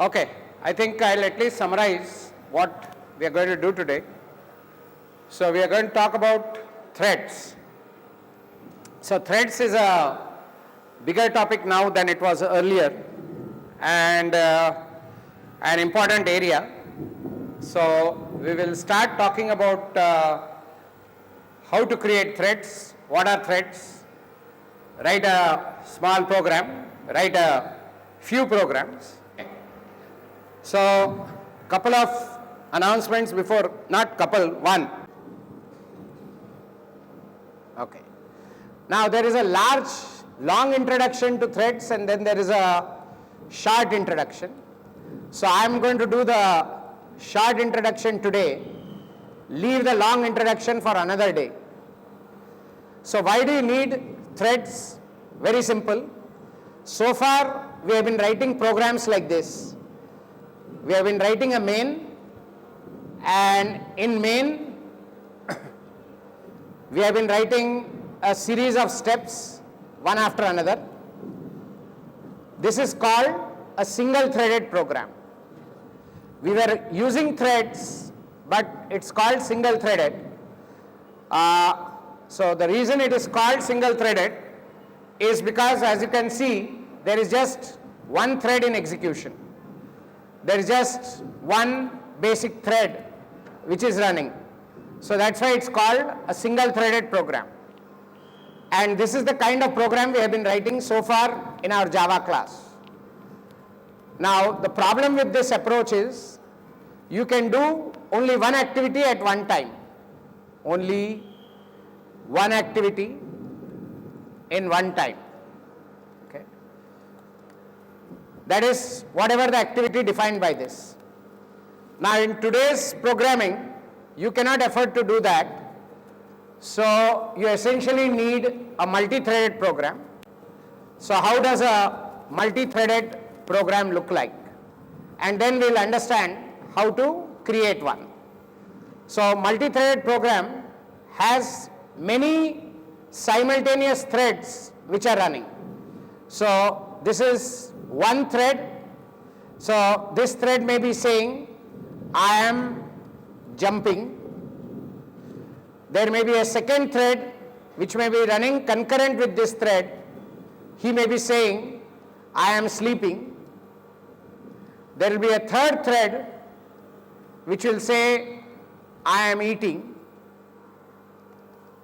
Okay, I think I'll at least summarize what we are going to do today. So we are going to talk about threads. So threads is a bigger topic now than it was earlier, and an important area. So we will start talking about how to create threads, what are threads, write a small program, write a few programs. So couple of announcements before, not couple, one. Okay. Now there is a long introduction to threads, and then there is a short introduction. So I am going to do the short introduction today, leave the long introduction for another day. So why do you need threads? Very simple. So far we have been writing programs like this. We have been writing a main, and in main we have been writing a series of steps one after another. This is called a single threaded program. We were using threads, but it's called single threaded. So the reason it is called single threaded is because, as you can see, there is just one thread in execution. There is just one basic thread which is running. So that's why it's called a single threaded program. And this is the kind of program we have been writing so far in our Java class. Now the problem with this approach is you can do only one activity at one time. Only one activity in one time. Okay. That is whatever the activity defined by this. Now in today's programming, you cannot afford to do that. So you essentially need a multi-threaded program. So how does a multi-threaded program look like? And then we'll understand how to create one. So multi-threaded program has many simultaneous threads which are running. So this is one thread. So this thread may be saying, I am jumping. There may be a second thread which may be running concurrent with this thread. He may be saying, I am sleeping. There will be a third thread which will say, I am eating.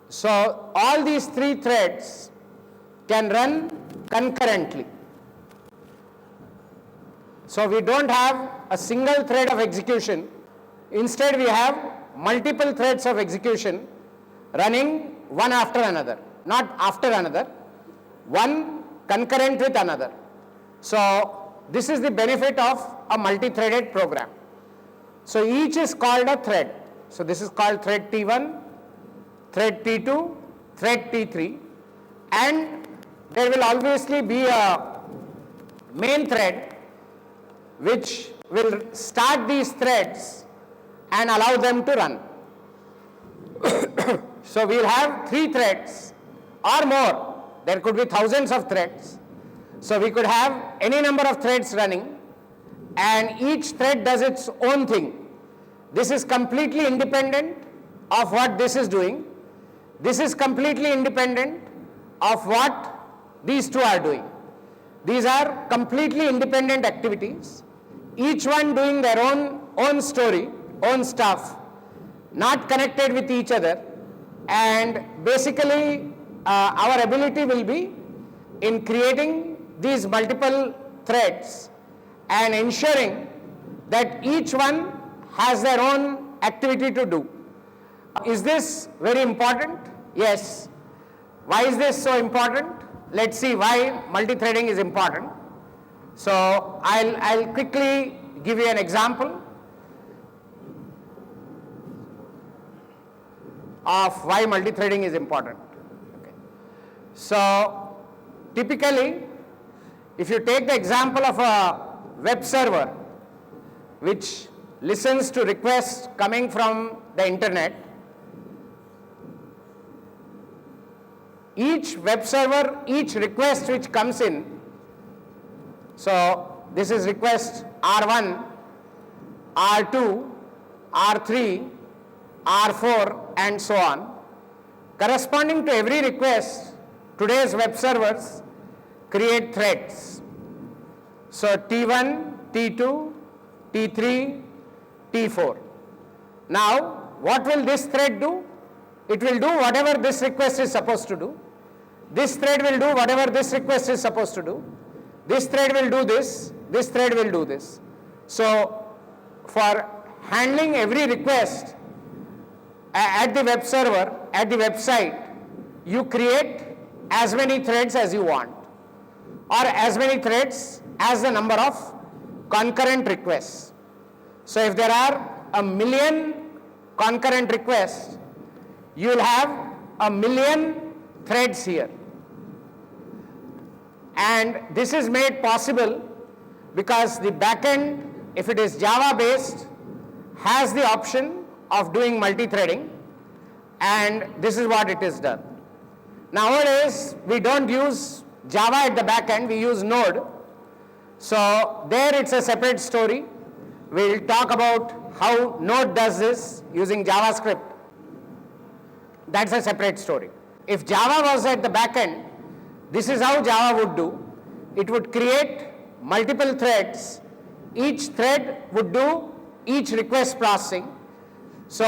So all these three threads can run concurrently. So we don't have a single thread of execution. Instead we have multiple threads of execution running one after another, not after another, one concurrent with another. So this is the benefit of a multi-threaded program. So each is called a thread. So this is called thread T1, thread T2, thread T3, and there will obviously be a main thread which will start these threads and allow them to run. So we'll have 3 threads or more. There could be thousands of threads. So we could have any number of threads running, and each thread does its own thing. This is completely independent of what this is doing. This is completely independent of what these two are doing. These are completely independent activities, each one doing their own story, own stuff, not connected with each other. And basically our ability will be in creating these multiple threads and ensuring that each one has their own activity to do. Is this very important? Yes. Why is this so important? Let's see why multi-threading is important. So I'll quickly give you an example of why multi-threading is important. Okay. So typically, if you take the example of a web server which listens to requests coming from the internet, each web server, each request which comes in, so this is request R1, R2, R3, R4 and so on. Corresponding to every request, today's web servers create threads. So T1, T2, T3, T4. Now, what will this thread do? It will do whatever this request is supposed to do. This thread will do whatever this request is supposed to do. This thread will do this. This thread will do this. So, for handling every request at the web server, at the website, you create as many threads as you want, or as many threads as the number of concurrent requests. So if there are 1 million concurrent requests, you will have 1 million threads here. And this is made possible because the backend, if it is Java based, has the option of doing multi-threading, and this is what it is done. Nowadays, we don't use Java at the backend, we use Node. So there it's a separate story. We'll talk about how Node does this using JavaScript. That's a separate story. If Java was at the backend, this is how Java would do. It would create multiple threads. Each thread would do each request processing. So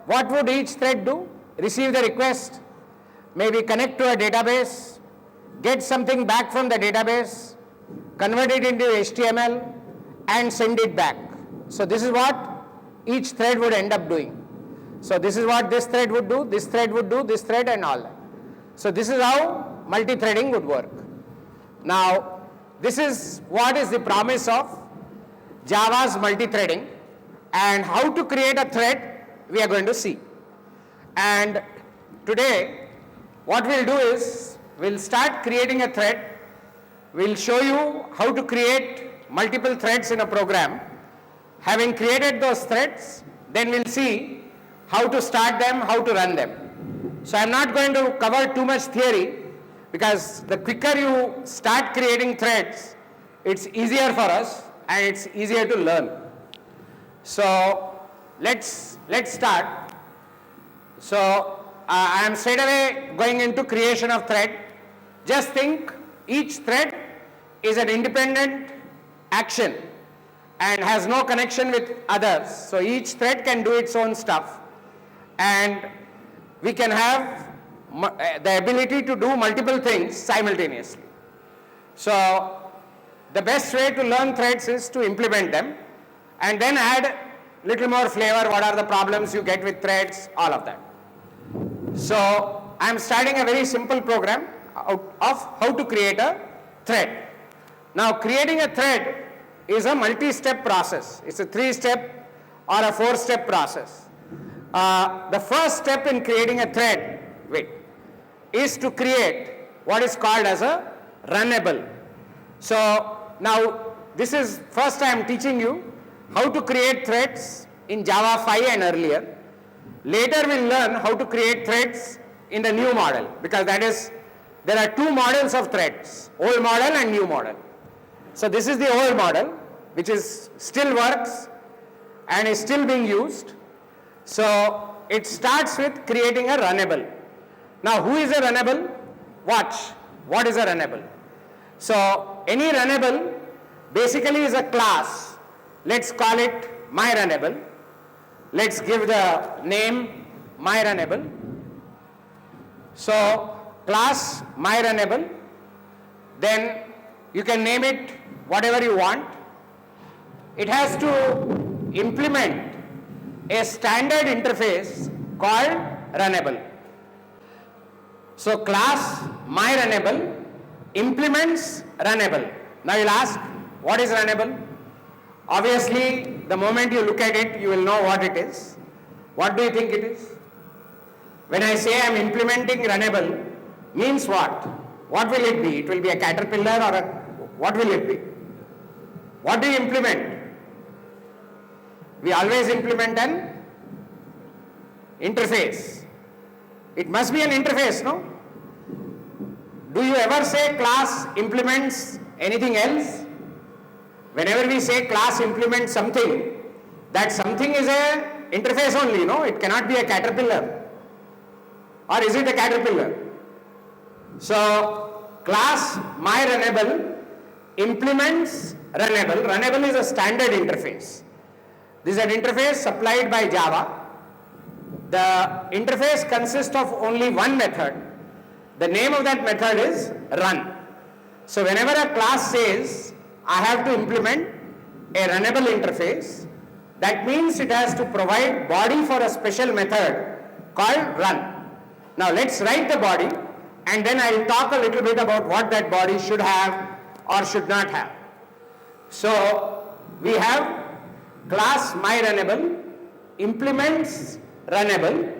what would each thread do? Receive the request, maybe connect to a database, get something back from the database, convert it into HTML and send it back. So this is what each thread would end up doing. So this is what this thread would do, this thread would do, this thread and all that. So this is how multi-threading would work. Now, this is what is the promise of Java's multi-threading, and how to create a thread we are going to see. And today, what we'll do is, we'll start creating a thread. We'll show you how to create multiple threads in a program. Having created those threads, then we'll see how to start them, how to run them. So I'm not going to cover too much theory, because the quicker you start creating threads, it's easier for us and it's easier to learn. So let's start. So I am straight away going into creation of thread. Just think each thread is an independent action and has no connection with others. So each thread can do its own stuff, and we can have the ability to do multiple things simultaneously. So the best way to learn threads is to implement them and then add little more flavor, what are the problems you get with threads, all of that. So I am starting a very simple program of how to create a thread. Now creating a thread is a multi-step process. It's a 3-step or a 4-step process. The first step in creating a thread is to create what is called as a runnable. So now this is first I am teaching you how to create threads in Java 5 and earlier. Later we'll learn how to create threads in the new model, because there are 2 models of threads, old model and new model. So this is the old model, which is still works and is still being used. So it starts with creating a runnable. Now who is a runnable? Watch, what is a runnable? So any runnable basically is a class. Let's call it my runnable. Let's give the name my runnable. So class my runnable, then you can name it whatever you want. It has to implement a standard interface called runnable. So class my runnable implements runnable. Now you'll ask, what is runnable? Obviously, the moment you look at it, you will know what it is. What do you think it is? When I say I am implementing runnable, means what? What will it be? It will be a caterpillar, or what will it be? What do you implement? We always implement an interface. It must be an interface, no? Do you ever say class implements anything else? whenever we say class implements something, that something is a interface only, no? It cannot be a caterpillar. Or is it a caterpillar? So class myRunnable implements Runnable. Runnable is a standard interface. This is an interface supplied by Java. The interface consists of only one method. The name of that method is run. So whenever a class says I have to implement a runnable interface, that means it has to provide body for a special method called run. Now let's write the body, and then I will talk a little bit about what that body should have or should not have. So we have class myRunnable implements runnable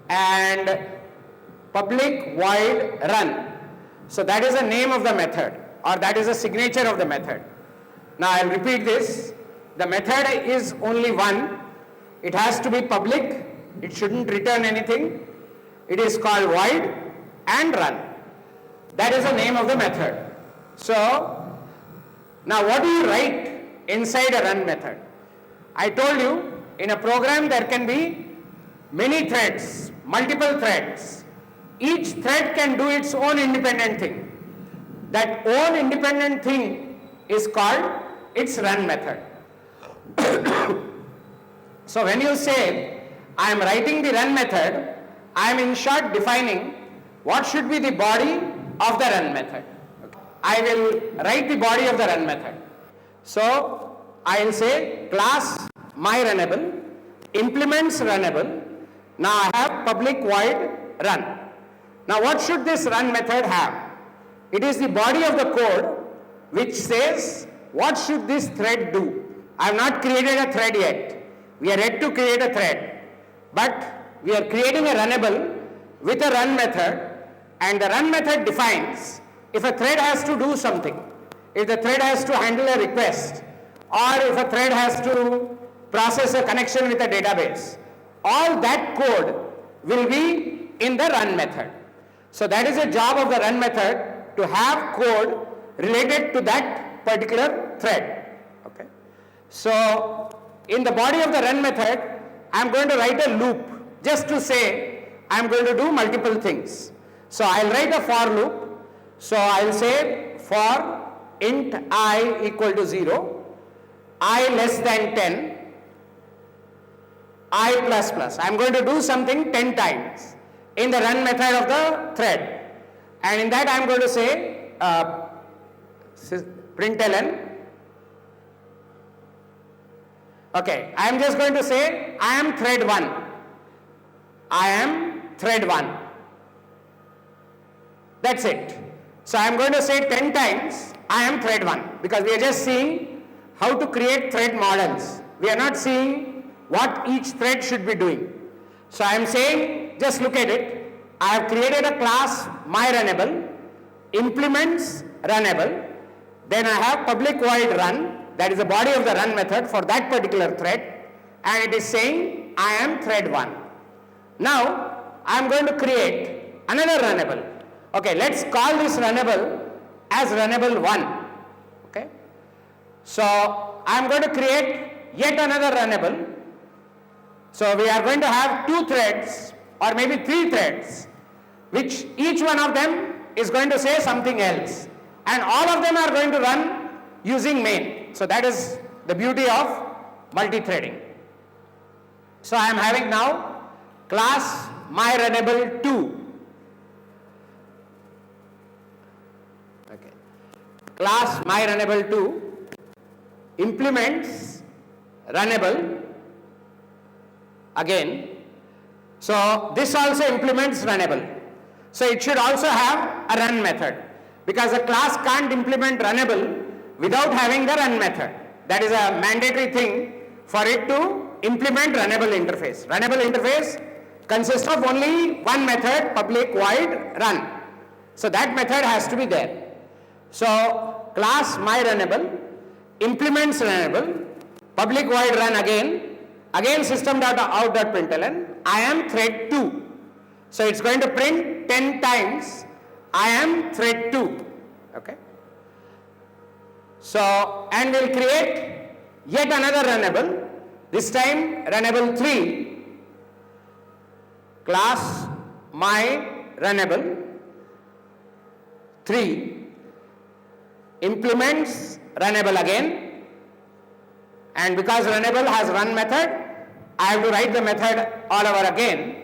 and public void run. So that is the name of the method, or that is the signature of the method. Now I will repeat this. The method is only one. It has to be public. It shouldn't return anything. It is called void and run. That is the name of the method. So now what do you write inside a run method? I told you in a program there can be many threads, multiple threads. Each thread can do its own independent thing. That own independent thing is called its run method. So when you say I am writing the run method, I am in short defining what should be the body of the run method. I will write the body of the run method. So I will say class myRunnable implements runnable. Now I have public void run. Now what should this run method have? It is the body of the code which says what should this thread do. I have not created a thread yet. We are yet to create a thread. But we are creating a runnable with a run method, and the run method defines if a thread has to do something, if the thread has to handle a request, or if a thread has to process a connection with a database. All that code will be in the run method. So that is a job of the run method, to have code related to that particular thread. Okay. So in the body of the run method, I am going to write a loop just to say I am going to do multiple things. So I will write a for loop. So I will say for int I equal to 0, I less than 10, I plus plus. I am going to do something 10 times in the run method of the thread, and in that I am going to say println. Okay, I am just going to say I am thread 1. I am thread 1. That's it. So I am going to say 10 times I am thread 1, because we are just seeing how to create thread models. We are not seeing what each thread should be doing. So I am saying, just look at it. I have created a class myRunnable, implements runnable, then I have public void run, that is the body of the run method for that particular thread, and it is saying I am thread 1. Now I am going to create another runnable. Okay, let's call this runnable as runnable 1. Okay, so I am going to create yet another runnable. So we are going to have 2 threads or maybe 3 threads, which each one of them is going to say something else, and all of them are going to run using main. So that is the beauty of multi-threading. So I am having now class myRunnable 2. Okay. Class myRunnable 2 implements runnable again. So this also implements runnable. So it should also have a run method, because a class can't implement runnable without having the run method. That is a mandatory thing for it to implement runnable interface. Runnable interface consists of only one method, public void run. So that method has to be there. So class myRunnable implements runnable, public void run again system.out.println, I am thread 2. So it's going to print 10 times I am thread 2. Okay. So, and we'll create yet another runnable, this time runnable 3, class my runnable 3 implements runnable again, and because runnable has run method, I have to write the method all over again.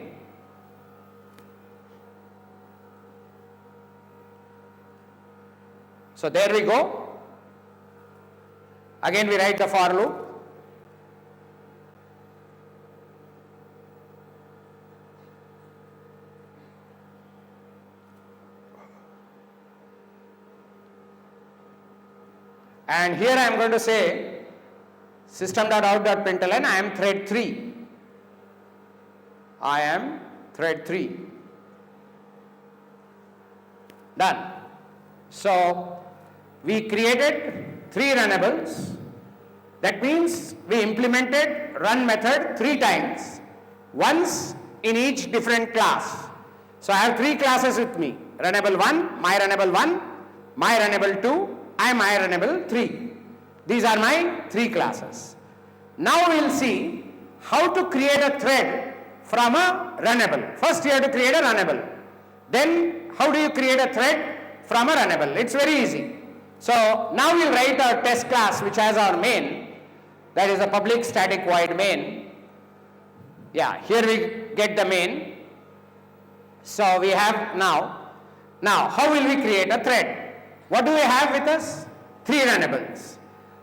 So there we go. Again we write the for loop. And here I am going to say system.out.println, I am thread 3. I am thread 3. Done. So we created 3 runnables. That means we implemented run method 3 times, once in each different class. So I have 3 classes with me: runnable 1, my runnable 1, my runnable 2, and my runnable 3. These are my 3 classes. Now we will see how to create a thread from a runnable. First you have to create a runnable. Then how do you create a thread from a runnable? It's very easy. So now we'll write our test class which has our main, that is a public static void main. Yeah, here we get the main. So we have now how will we create a thread? What do we have with us? 3 runnables.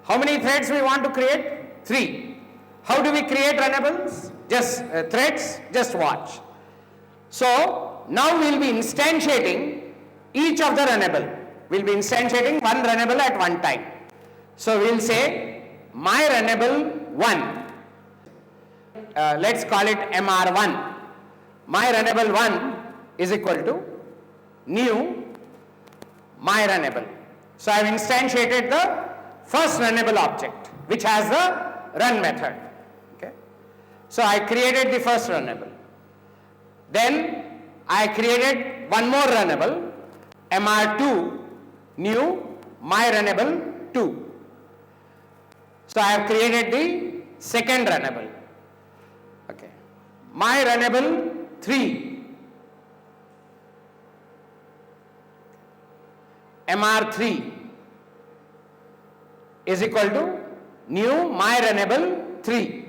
How many threads we want to create? 3. How do we create runnables? Just threads, just watch. So now we will be instantiating each of the runnable. We will be instantiating one runnable at one time. So we will say my runnable 1. Let's call it MR1. My runnable 1 is equal to new my runnable. So I have instantiated the first runnable object which has the run method. Okay. So I created the first runnable. Then I created one more runnable, MR2, new my runnable 2. So I have created the second runnable. Okay. My runnable 3, MR3 is equal to new my runnable 3.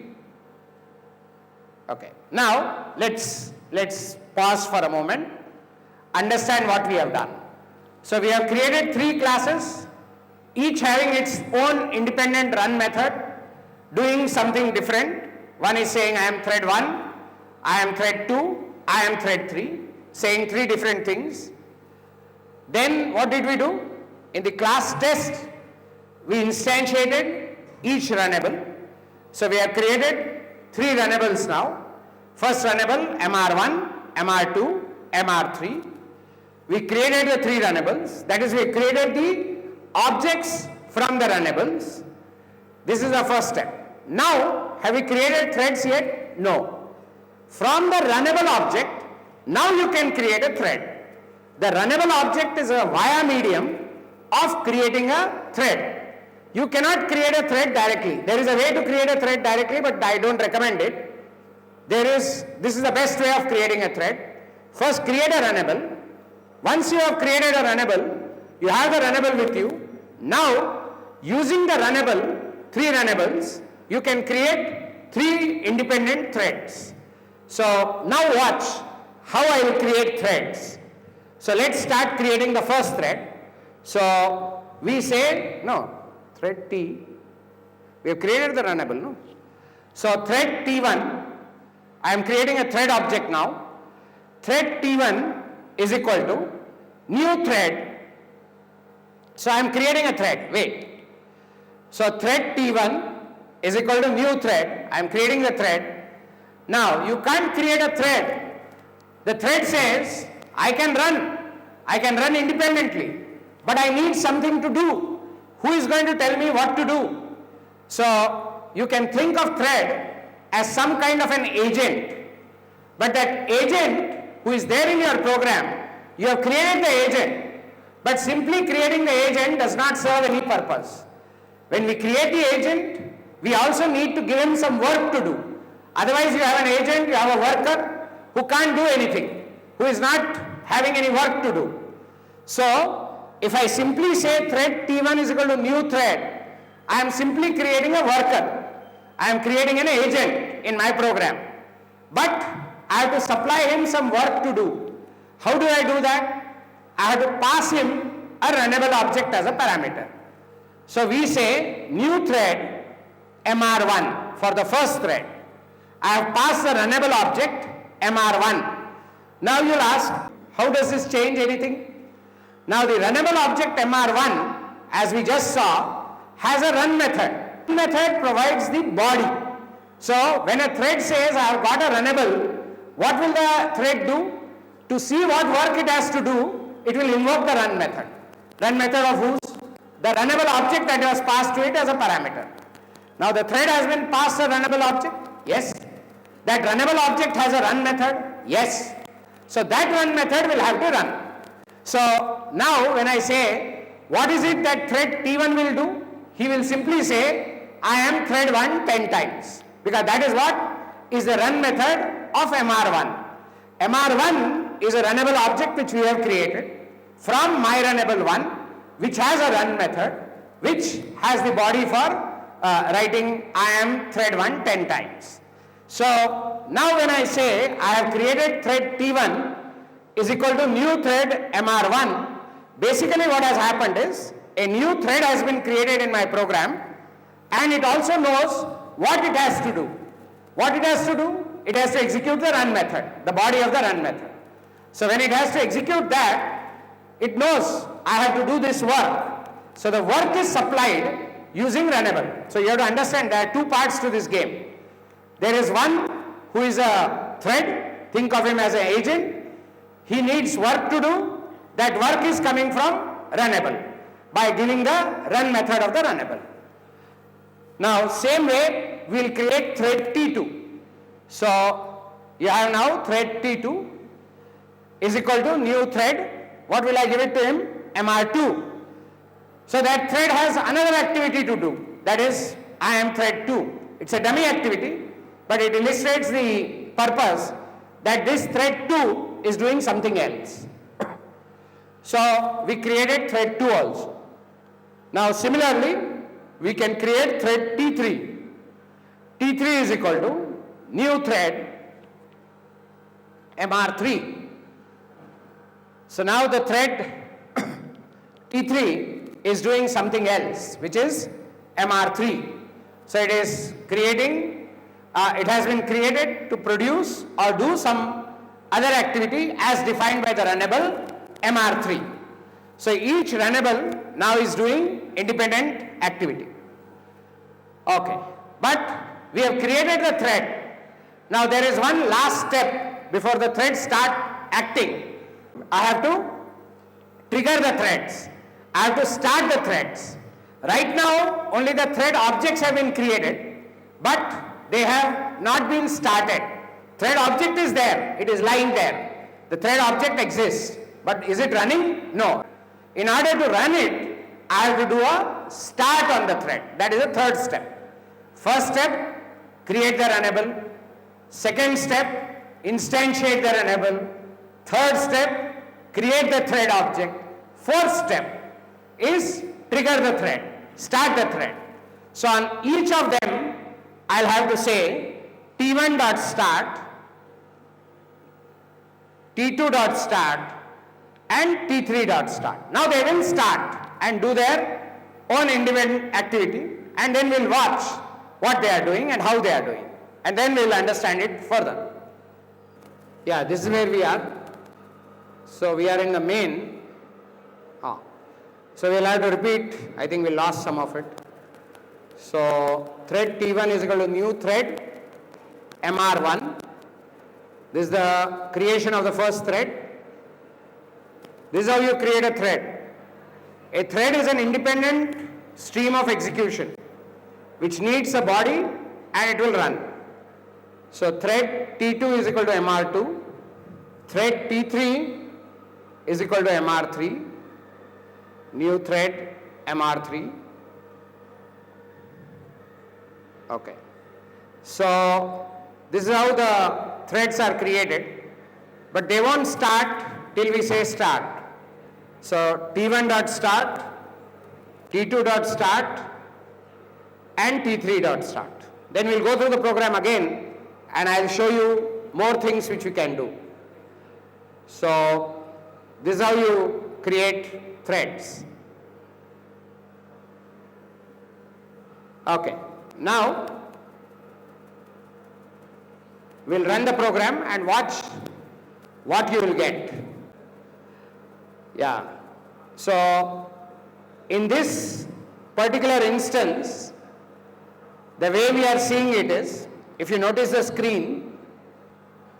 Okay. Now let's pause for a moment, understand what we have done. So we have created 3 classes, each having its own independent run method, doing something different. One is saying I am thread 1, I am thread 2, I am thread 3, saying 3 different things. Then what did we do? In the class test, we instantiated each runnable. So we have created 3 runnables now. First runnable MR1, MR2, MR3. We created the 3 runnables. That is, we created the objects from the runnables. This is the first step. Now, have we created threads yet? No. From the runnable object, now you can create a thread. The runnable object is a via medium of creating a thread. You cannot create a thread directly. There is a way to create a thread directly, but I don't recommend it. This is the best way of creating a thread. First create a runnable. Once you have created a runnable, you have the runnable with you. Now, using the runnable, 3 runnables, you can create 3 independent threads. So now watch how I will create threads. So let's start creating the first thread. So we say, thread T. We have created the runnable, no? So thread T1, I am creating a thread object now. Thread T1 is equal to new thread. So I am creating a thread. Wait. So thread T1 is equal to new thread. I am creating the thread. Now you can't create a thread. The thread says, I can run independently, but I need something to do. Who is going to tell me what to do? So you can think of thread as some kind of an agent, but that agent who is there in your program, you have created the agent, but simply creating the agent does not serve any purpose. When we create the agent, we also need to give him some work to do. Otherwise, you have an agent, you have a worker who can't do anything, who is not having any work to do. So, if I simply say thread T1 is equal to new thread, I am simply creating a worker. I am creating an agent in my program. But I have to supply him some work to do. How do I do that? I have to pass him a runnable object as a parameter. So we say new thread MR1 for the first thread. I have passed the runnable object MR1. Now you'll ask, how does this change anything? Now the runnable object MR1, as we just saw, has a run method. The method provides the body. So when a thread says I have got a runnable, what will the thread do? To see what work it has to do, it will invoke the run method. Run method of whose? The runnable object that was passed to it as a parameter. Now the thread has been passed a runnable object? Yes. That runnable object has a run method? Yes. So that run method will have to run. So now when I say, what is it that thread T1 will do? He will simply say, I am thread 1 10 times. Because that is what is the run method of MR1. MR1 is a runnable object which we have created from my runnable 1, which has a run method, which has the body for writing I am thread 1 10 times. So now when I say I have created thread T1 is equal to new thread MR1, basically what has happened is a new thread has been created in my program, and it also knows what it has to do. What it has to do? It has to execute the run method, the body of the run method. So when it has to execute that, it knows I have to do this work. So the work is supplied using runnable. So you have to understand there are two parts to this game. There is one who is a thread, think of him as an agent. He needs work to do. That work is coming from runnable by giving the run method of the runnable. Now same way we will create thread T2. So you have now thread T2 is equal to new thread. What will I give it to him? MR2. So that thread has another activity to do. That is, I am thread 2. It's a dummy activity, but it illustrates the purpose that this thread 2 is doing something else. So we created thread 2 also. Now similarly, we can create thread T3. T3 is equal to new thread MR3. So now the thread T3 is doing something else, which is MR3. So it is creating, it has been created to produce or do some other activity as defined by the runnable MR3. So each runnable now is doing independent activity. Okay, but we have created the thread. Now there is one last step before the threads start acting. I have to trigger the threads. I have to start the threads. Right now only the thread objects have been created, but they have not been started. Thread object is there, it is lying there. The thread object exists, but is it running? No. In order to run it, I have to do a start on the thread. That is the third step. First step, create the runnable. Second step, instantiate the runnable. Third step, create the thread object. Fourth step is trigger the thread, start the thread. So on each of them, I'll have to say T1.start, T2.start, and T3.start. Now they will start and do their own independent activity, and then we'll watch what they are doing and how they are doing, and then we'll understand it further. Yeah, this is where we are. So we are in the main. So we'll have to repeat. I think we lost some of it. So thread T1 is equal to new thread MR1. This is the creation of the first thread. This is how you create a thread. A thread is an independent stream of execution which needs a body and it will run. So thread T2 is equal to MR2. Thread T3 is equal to MR3. New thread MR3. Okay. So this is how the threads are created, but they won't start till we say start. So T1 dot start, T2 dot start, and T3 dot start. Then we'll go through the program again and I'll show you more things which we can do. So this is how you create threads. Okay, now we'll run the program and watch what you will get. Yeah, so in this particular instance, the way we are seeing it is, if you notice the screen,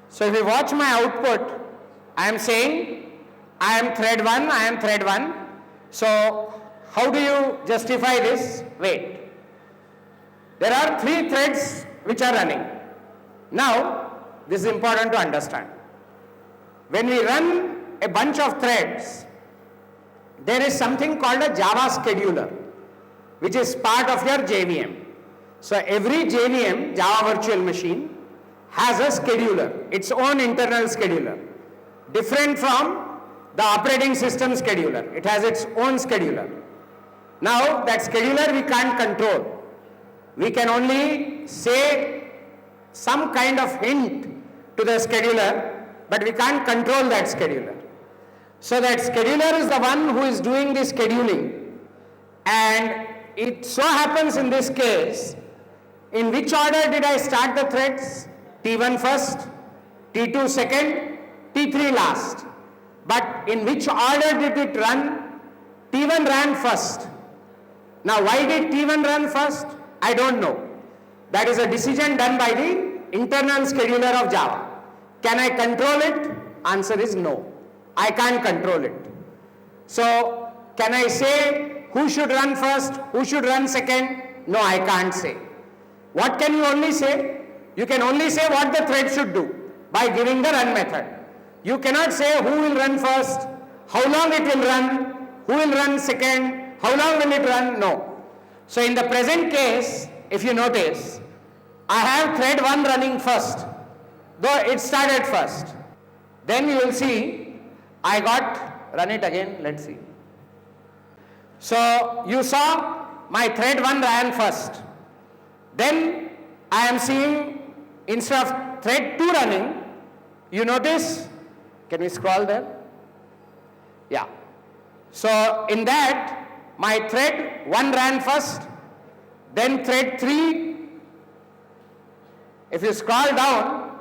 so if you watch my output, I am saying I am thread 1, I am thread 1. So how do you justify this? Wait. There are 3 threads which are running. Now, this is important to understand. When we run a bunch of threads, there is something called a Java scheduler, which is part of your JVM. So every JVM, Java Virtual Machine, has a scheduler, its own internal scheduler, different from the operating system scheduler. It has its own scheduler. Now that scheduler we can't control. We can only say some kind of hint to the scheduler, but we can't control that scheduler. So that scheduler is the one who is doing the scheduling, and it so happens in this case, in which order did I start the threads? T1 first, T2 second, T3 last. But in which order did it run? T1 ran first. Now why did T1 run first? I don't know. That is a decision done by the internal scheduler of Java. Can I control it? Answer is no. I can't control it. So can I say who should run first, who should run second? No, I can't say. What can you only say? You can only say what the thread should do by giving the run method. You cannot say who will run first, how long it will run, who will run second, how long will it run? No. So in the present case, if you notice, I have thread 1 running first, though it started first. Then you will see, I got, run it again, let's see. So you saw my thread 1 ran first. Then I am seeing, instead of thread 2 running, you notice, can we scroll there? Yeah. So in that, my thread 1 ran first, then thread 3, if you scroll down,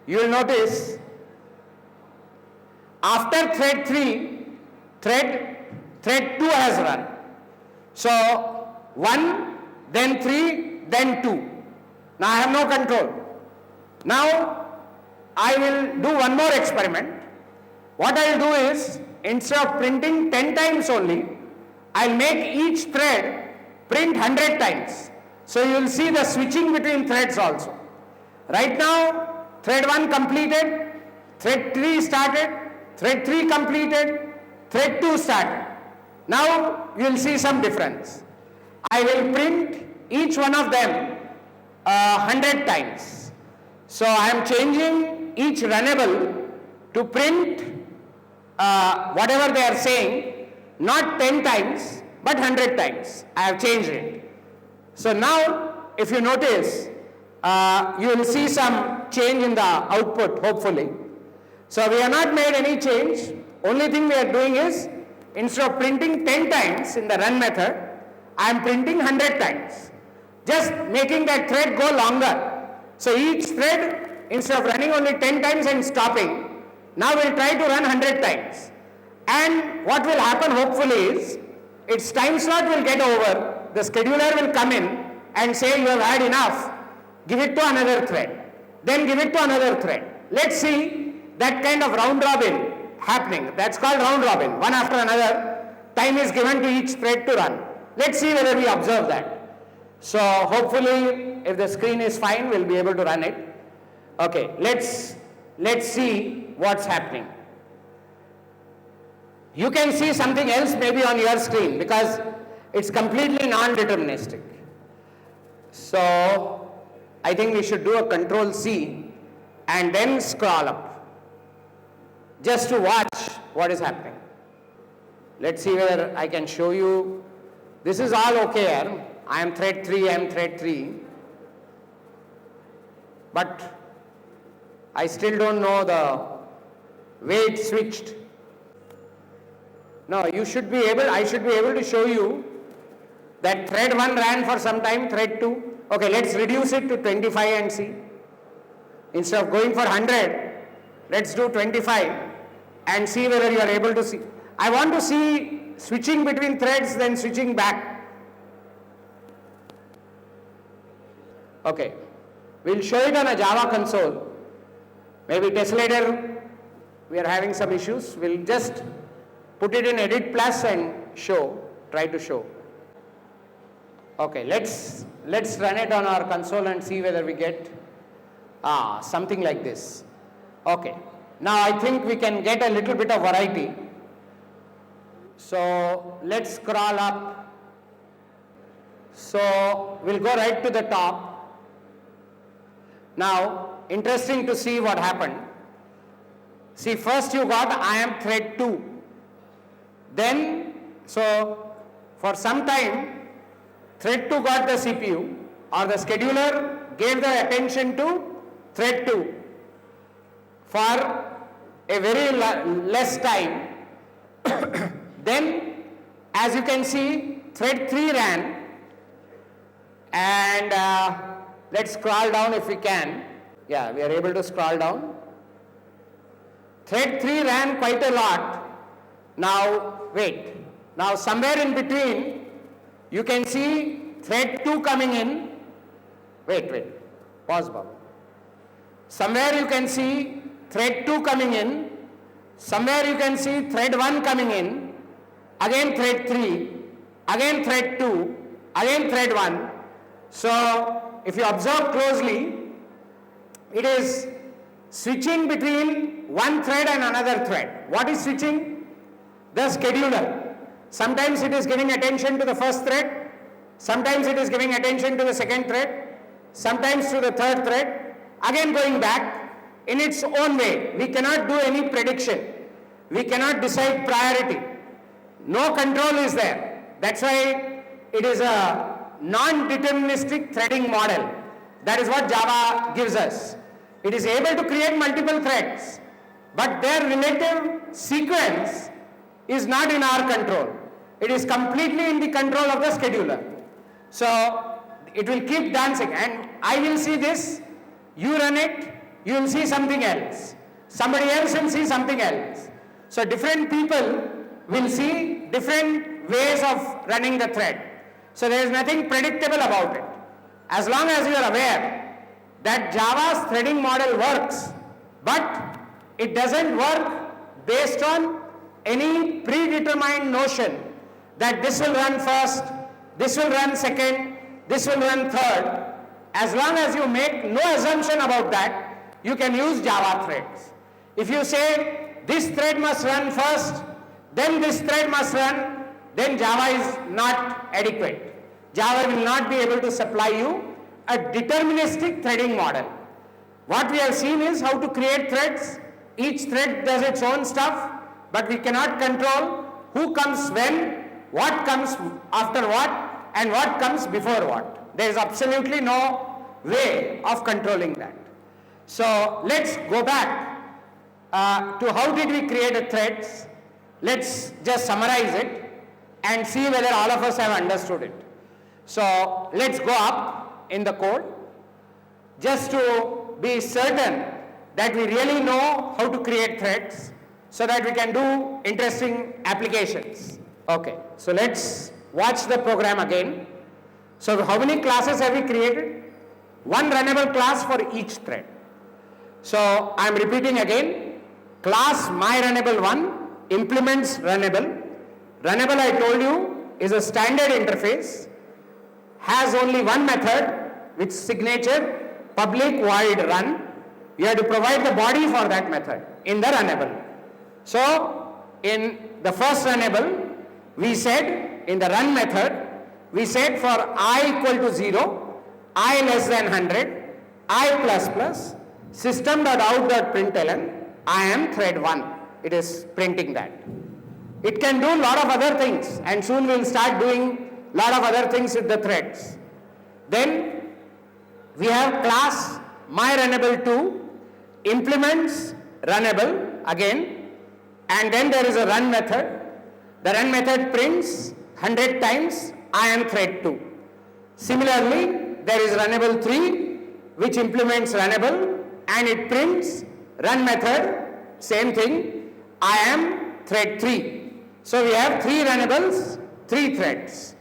you will notice, after thread 3, thread 2 has run. So 1, then 3, then 2. Now I have no control. Now I will do one more experiment. What I will do is, instead of printing 10 times only, I will make each thread print 100 times. So you will see the switching between threads also. Right now, thread 1 completed, thread 3 started, thread 3 completed, thread 2 started. Now you will see some difference. I will print each one of them 100 times. So I am changing each runnable to print whatever they are saying, not 10 times, but 100 times. I have changed it. So now, if you notice, you will see some change in the output, hopefully. So we have not made any change. Only thing we are doing is, instead of printing 10 times in the run method, I am printing 100 times. Just making that thread go longer. So each thread, instead of running only 10 times and stopping, now we will try to run 100 times. And what will happen hopefully is, its time slot will get over, the scheduler will come in and say you have had enough, give it to another thread, then give it to another thread. Let's see that kind of round robin happening. That's called round robin. One after another, time is given to each thread to run. Let's see whether we observe that. So hopefully, if the screen is fine, we'll be able to run it. Okay, let's see what's happening. You can see something else maybe on your screen because it's completely non-deterministic. So I think we should do a Control C and then scroll up just to watch what is happening. Let's see whether I can show you. This is all okay here. I am thread 3, I am thread 3. But I still don't know the way it switched. No, you should be able, I should be able to show you that thread 1 ran for some time, thread 2. Okay, let's reduce it to 25 and see. Instead of going for 100, let's do 25 and see whether you are able to see. I want to see switching between threads, then switching back. Okay, we'll show it on a Java console. Maybe Tesslator, we are having some issues. We'll just put it in Edit Plus and show, try to show. Okay, let's run it on our console and see whether we get something like this. Okay, now I think we can get a little bit of variety. So let's scroll up. So we'll go right to the top. Now, interesting to see what happened. See, first you got I am thread 2. Then, so for some time, thread 2 got the CPU, or the scheduler gave the attention to thread 2 for a very less time. Then, as you can see, thread 3 ran, and let's scroll down if we can. Yeah, we are able to scroll down. Thread 3 ran quite a lot. Now, wait. Now, somewhere in between, you can see thread 2 coming in. Wait. Pause, Babu. Somewhere you can see thread 2 coming in. Somewhere you can see thread 1 coming in. Again thread 3. Again thread 2. Again thread 1. So, if you observe closely, it is switching between one thread and another thread. What is switching? The scheduler. Sometimes it is giving attention to the first thread, sometimes it is giving attention to the second thread, sometimes to the third thread, again going back in its own way. We cannot do any prediction. We cannot decide priority. No control is there. That's why it is a non-deterministic threading model. That is what Java gives us. It is able to create multiple threads, but their relative sequence is not in our control. It is completely in the control of the scheduler. So it will keep dancing, and I will see this, you run it, you will see something else. Somebody else will see something else. So different people will see different ways of running the thread. So there is nothing predictable about it. As long as you are aware that Java's threading model works, but it doesn't work based on any predetermined notion that this will run first, this will run second, this will run third. As long as you make no assumption about that, you can use Java threads. If you say this thread must run first, then this thread must run, then Java is not adequate. Java will not be able to supply you a deterministic threading model. What we have seen is how to create threads. Each thread does its own stuff, but we cannot control who comes when, what comes after what, and what comes before what. There is absolutely no way of controlling that. So let's go back to how did we create a threads. Let's just summarize it and see whether all of us have understood it. So let's go up in the code just to be certain that we really know how to create threads so that we can do interesting applications. Okay, so let's watch the program again. So how many classes have we created? One runnable class for each thread. So I'm repeating again. Class myRunnable1 implements runnable. Runnable, I told you, is a standard interface, has only one method with signature public void run. You have to provide the body for that method in the runnable. So in the first runnable, we said in the run method, we said for I equal to 0, I less than 100, I plus plus, system.out.println, I am thread 1. It is printing that. It can do a lot of other things, and soon we will start doing a lot of other things with the threads. Then we have class myRunnable2 implements runnable again, and then there is a run method. The run method prints 100 times I am thread 2. Similarly, there is runnable3 which implements runnable and it prints run method, same thing, I am thread 3. So we have 3 runnables, 3 threads.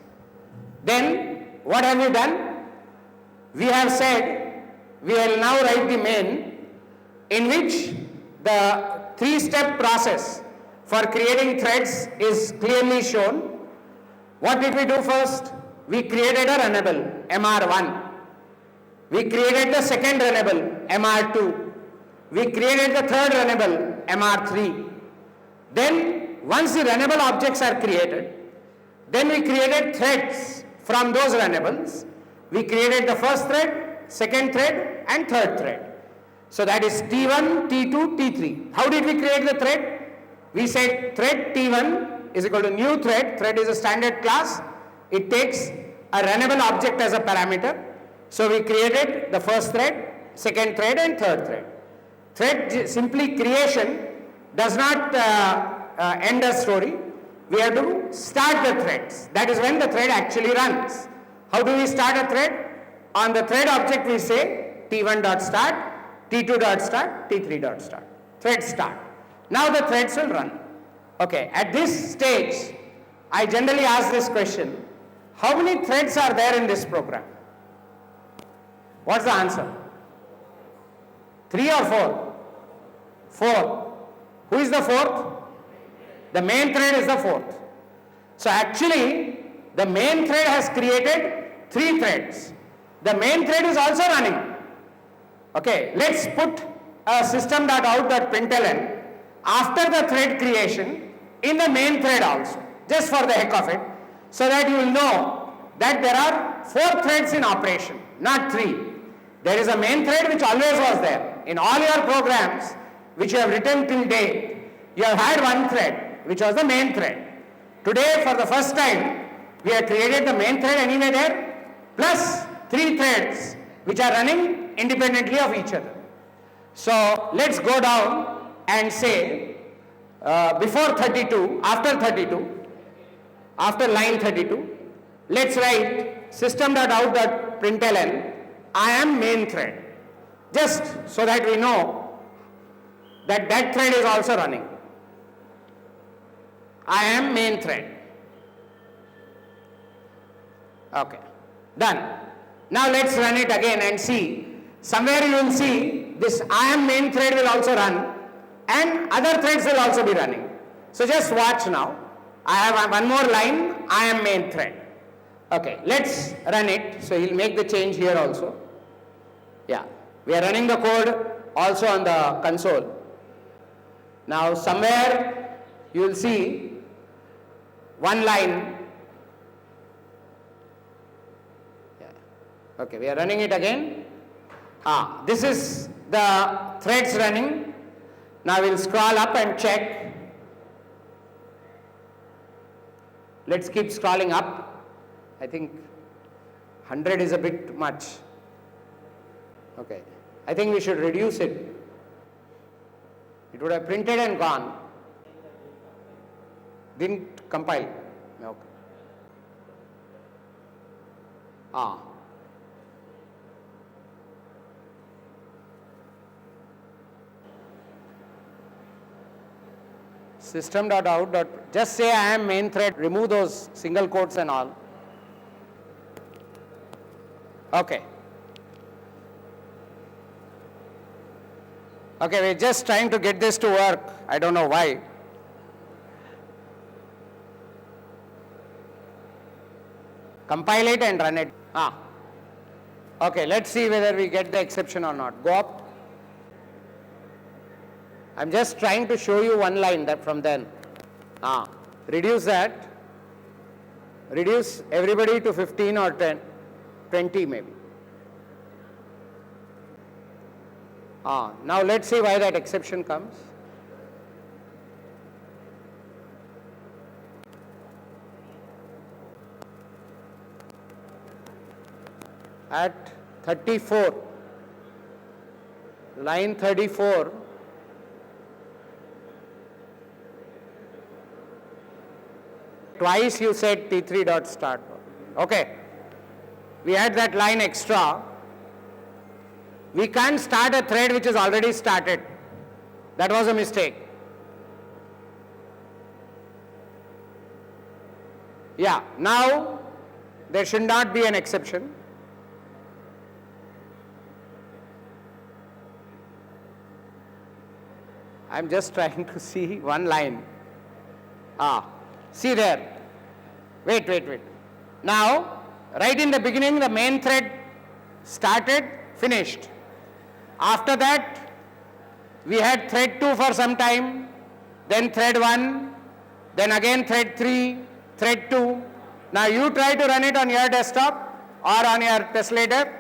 Then what have we done? We have said we will now write the main in which the 3-step process for creating threads is clearly shown. What did we do first? We created a runnable, MR1. We created the second runnable, MR2. We created the third runnable, MR3. Then, once the runnable objects are created, then we created threads from those runnables. We created the first thread, second thread, and third thread. So that is T1, T2, T3. How did we create the thread? We said thread T1 is equal to new thread. Thread is a standard class. It takes a runnable object as a parameter. So we created the first thread, second thread, and third thread. Thread simply creation does not end a story. We have to start the threads. That is when the thread actually runs. How do we start a thread? On the thread object we say T1.start, T2.start, T3.start. Thread start. Now the threads will run. Okay, at this stage, I generally ask this question, how many threads are there in this program? What's the answer? 3 or 4? 4. Who is the fourth? The main thread is the fourth. So actually, the main thread has created 3 threads. The main thread is also running. Okay, let's put a system.out.println after the thread creation in the main thread also, just for the heck of it, so that you will know that there are 4 threads in operation, not 3. There is a main thread which always was there. In all your programs which you have written till date, you have had one thread which was the main thread. Today, for the first time, we have created the main thread anyway there, plus 3 threads which are running independently of each other. So let's go down and say before 32, after 32, after line 32, let's write system.out.println I am main thread, just so that we know that that thread is also running. I am main thread. Okay, done. Now let's run it again and see. Somewhere you will see this I am main thread will also run and other threads will also be running. So just watch now. I have one more line, I am main thread. Okay, let's run it. So he'll make the change here also. Yeah, we are running the code also on the console. Now somewhere you will see one line. Yeah. Okay, we are running it again. This is the threads running. Now we'll scroll up and check. Let's keep scrolling up. I think 100 is a bit much. Okay, I think we should reduce it. It would have printed and gone. Didn't compile. Okay. System.out. Just say I am main thread, remove those single quotes and all. Okay. Okay, we're just trying to get this to work. I don't know why. Compile it and run it. Okay, let's see whether we get the exception or not. Go up. I'm just trying to show you one line that from then. Reduce that. Reduce everybody to 15 or 10, 20 maybe. Now let's see why that exception comes. At 34, line 34, twice you said T3 dot start. Okay, we had that line extra. We can't start a thread which is already started. That was a mistake. Yeah, now there should not be an exception. I'm just trying to see one line. See there. Wait. Now, right in the beginning, the main thread started, finished. After that, we had thread 2 for some time, then thread 1, then again thread 3, thread 2. Now you try to run it on your desktop or on your tesslator,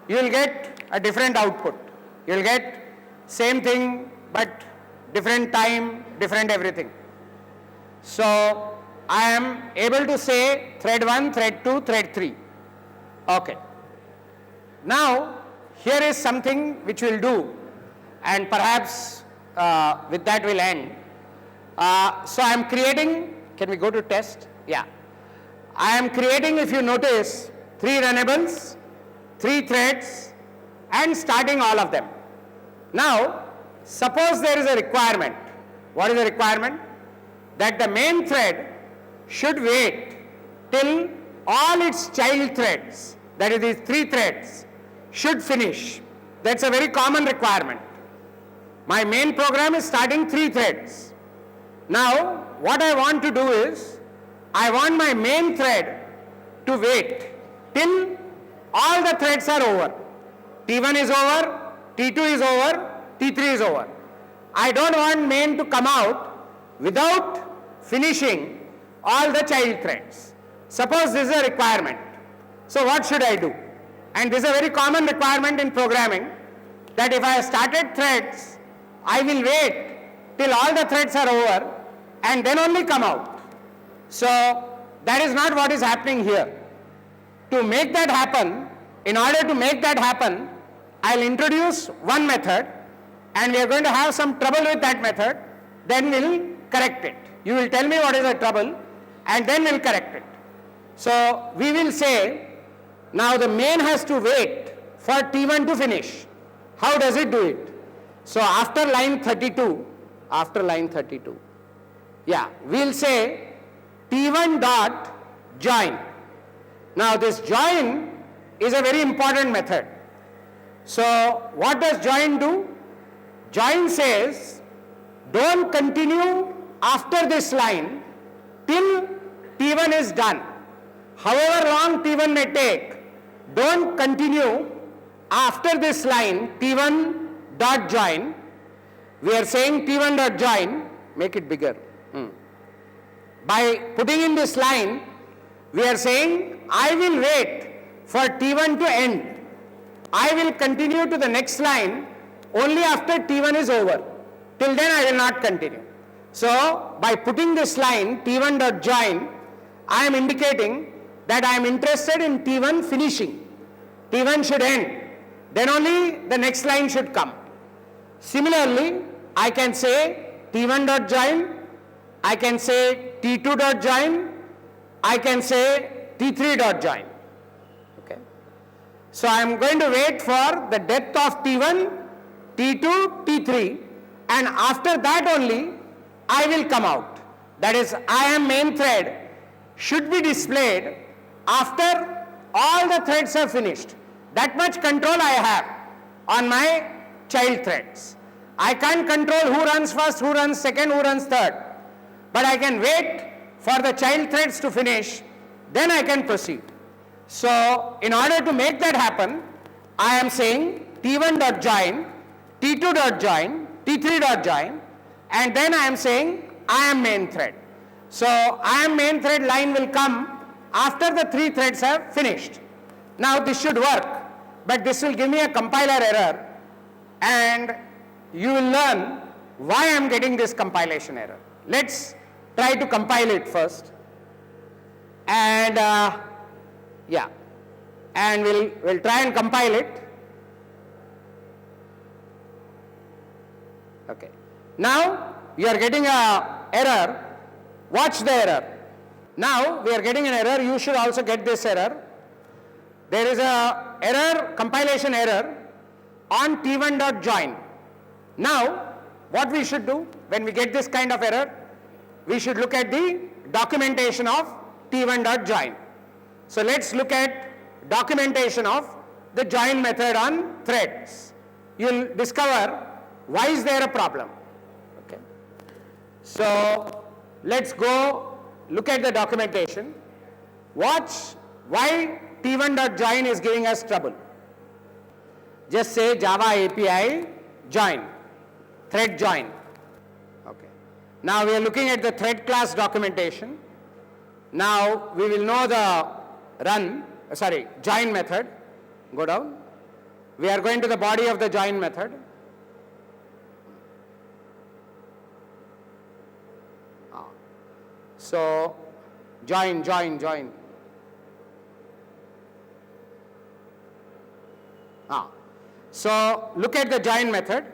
you will get a different output. You will get same thing but different time, different everything. So I am able to say thread 1, thread 2, thread 3. Okay. Now here is something which we'll do, and perhaps with that we'll end. So I am creating, can we go to test? Yeah. I am creating, if you notice, 3 runnables, 3 threads, and starting all of them. Now, suppose there is a requirement. What is the requirement? That the main thread should wait till all its child threads, that is these 3 threads, should finish. That's a very common requirement. My main program is starting 3 threads. Now, what I want to do is, I want my main thread to wait till all the threads are over. T1 is over, T2 is over, T3 is over. I don't want main to come out without finishing all the child threads. Suppose this is a requirement. So what should I do? And this is a very common requirement in programming, that if I have started threads, I will wait till all the threads are over and then only come out. So that is not what is happening here. To make that happen, in order to make that happen, I'll introduce one method, and we are going to have some trouble with that method, then we'll correct it. You will tell me what is the trouble, and then we'll correct it. So we will say, now the main has to wait for T1 to finish. How does it do it? So after line 32, yeah, we'll say T1 dot join. Now this join is a very important method. So what does join do? Join says, don't continue after this line till T1 is done. However long T1 may take, don't continue after this line T1 dot join. We are saying T1 dot join, make it bigger. By putting in this line, we are saying, I will wait for T1 to end. I will continue to the next line only after T1 is over. Till then I will not continue. So by putting this line T1 dot join, I am indicating that I am interested in T1 finishing. T1 should end. Then only the next line should come. Similarly, I can say T1 dot join, I can say T2 dot join, I can say T3 dot join. Okay. So I am going to wait for the depth of T1, T2, T3, and after that only I will come out. That is, I am main thread should be displayed after all the threads are finished. That much control I have on my child threads. I can't control who runs first, who runs second, who runs third. But I can wait for the child threads to finish, then I can proceed. So in order to make that happen, I am saying T1 dot join, T2 dot join, T3 dot join, and then I am saying I am main thread. So I am main thread line will come after the 3 threads have finished. Now this should work, but this will give me a compiler error. and you will learn why I am getting this compilation error. Let's try to compile it first, and and we'll try and compile it. Okay. Now you are getting a error. Watch the error. Now we are getting an error. You should also get this error. There is a error, compilation error on t1.join. Now what we should do when we get this kind of error, we should look at the documentation of t1.join. So let's look at documentation of the join method on threads. You'll discover why is there a problem. Okay. So let's go look at the documentation. Watch why t1.join is giving us trouble. Just say Java API join, thread join. Okay. Now we are looking at the thread class documentation. Now we will know the join method. Go down. We are going to the body of the join method. So join. So look at the join method.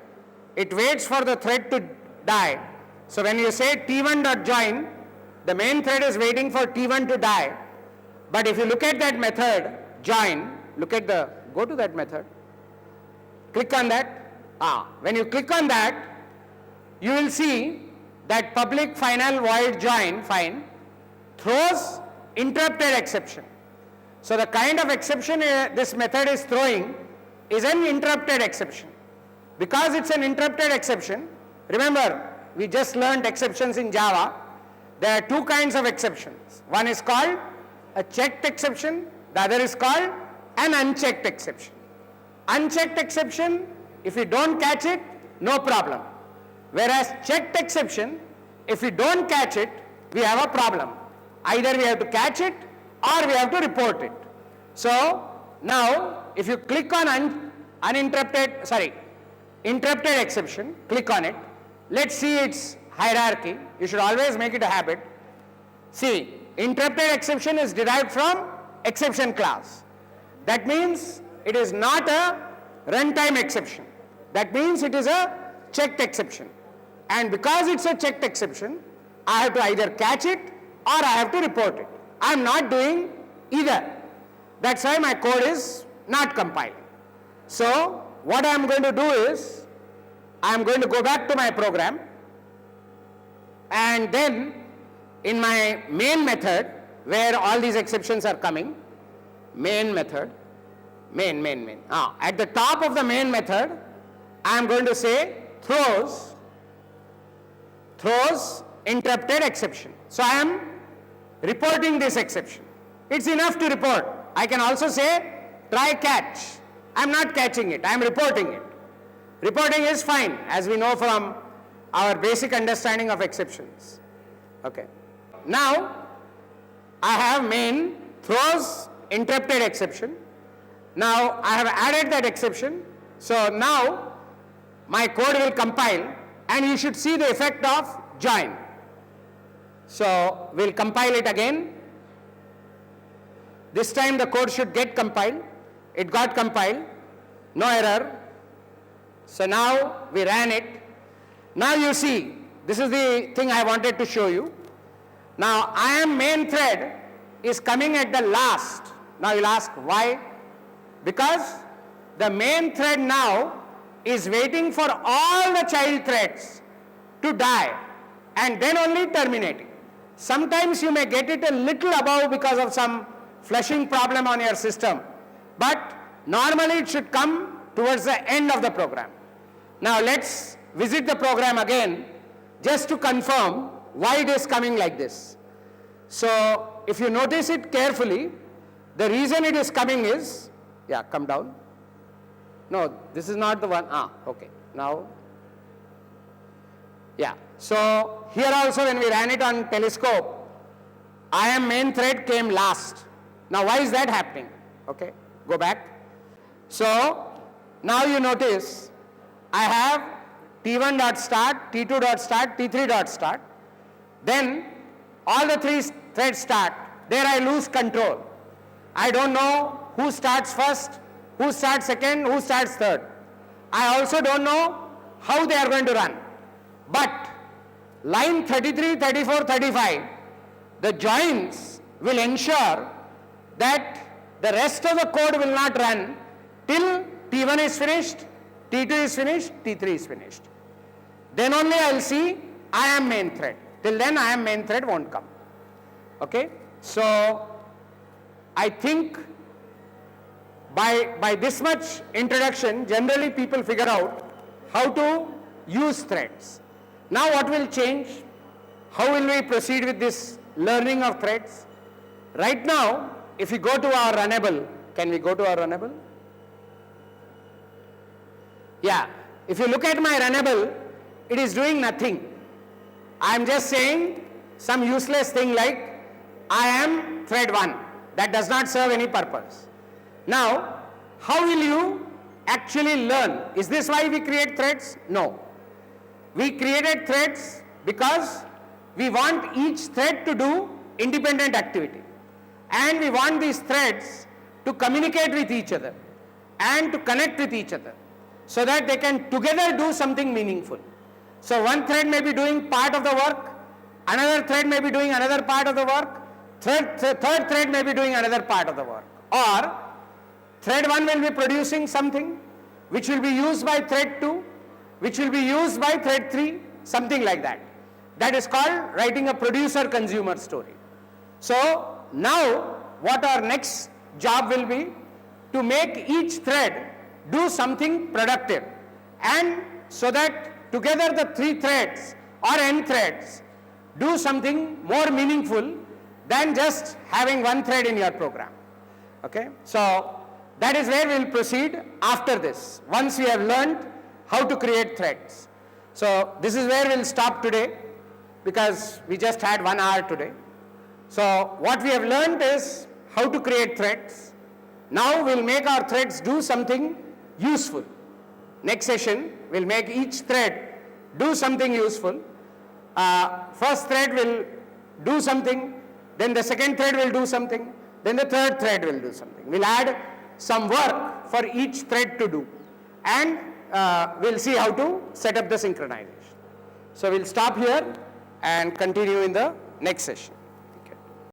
It waits for the thread to die. So when you say t1.join, the main thread is waiting for t1 to die. But if you look at that method, join, go to that method, click on that. When you click on that, you will see that public final void join throws interrupted exception. So the kind of exception this method is throwing is an interrupted exception. Because it's an interrupted exception, remember we just learned exceptions in Java. There are two kinds of exceptions. One is called a checked exception, the other is called an unchecked exception. Unchecked exception, if you don't catch it, no problem. Whereas checked exception, if we don't catch it, we have a problem. Either we have to catch it or we have to report it. So now if you click on interrupted exception, click on it. Let's see its hierarchy. You should always make it a habit. See, interrupted exception is derived from exception class. That means it is not a runtime exception. That means it is a checked exception. And because it's a checked exception, I have to either catch it or I have to report it. I am not doing either. That's why my code is not compiling. So what I am going to do is, I am going to go back to my program, and then in my main method, where all these exceptions are coming, main method, main. At the top of the main method, I am going to say throws interrupted exception. So I am reporting this exception. It's enough to report. I can also say try catch. I am not catching it, I am reporting it. Reporting is fine, as we know from our basic understanding of exceptions. Okay. Now I have main throws interrupted exception. Now I have added that exception. So now my code will compile and you should see the effect of join. So we'll compile it again. This time the code should get compiled. It got compiled, no error. So now we ran it. Now you see, this is the thing I wanted to show you. Now I am main thread is coming at the last. Now you'll ask why? Because the main thread now is waiting for all the child threads to die and then only terminating. Sometimes you may get it a little above because of some flushing problem on your system, but normally it should come towards the end of the program. Now let's visit the program again just to confirm why it is coming like this. So if you notice it carefully, the reason it is coming is, come down. No, this is not the one. Okay. Now, so here also when we ran it on Telescope, I am main thread came last. Now why is that happening? Okay, go back. So now you notice I have T1 dot start, T2 dot start, T3 dot start. Then all the three threads start. There I lose control. I don't know who starts first, who starts second, who starts third. I also don't know how they are going to run. But line 33, 34, 35, the joins will ensure that the rest of the code will not run till T1 is finished, T2 is finished, T3 is finished. Then only I will see I am main thread. Till then I am main thread won't come. Okay? So I think by this much introduction, generally people figure out how to use threads. Now what will change? How will we proceed with this learning of threads? Right now, if we go to our runnable, can we go to our runnable? Yeah, if you look at my runnable, it is doing nothing. I am just saying some useless thing like I am thread 1. That does not serve any purpose. Now, how will you actually learn? Is this why we create threads? No. We created threads because we want each thread to do independent activity. And we want these threads to communicate with each other and to connect with each other so that they can together do something meaningful. So one thread may be doing part of the work, another thread may be doing another part of the work, third thread may be doing another part of the work. Or thread 1 will be producing something which will be used by thread 2, which will be used by thread 3, something like that. That is called writing a producer-consumer story. So now what our next job will be to make each thread do something productive, and so that together the 3 threads or n threads do something more meaningful than just having one thread in your program. Okay? So that is where we will proceed after this, once we have learned how to create threads. So this is where we will stop today because we just had 1 hour today. So what we have learned is how to create threads. Now we will make our threads do something useful. Next session we will make each thread do something useful. First thread will do something, then the second thread will do something, then the third thread will do something. We will add some work for each thread to do, and we will see how to set up the synchronization. So we will stop here and continue in the next session.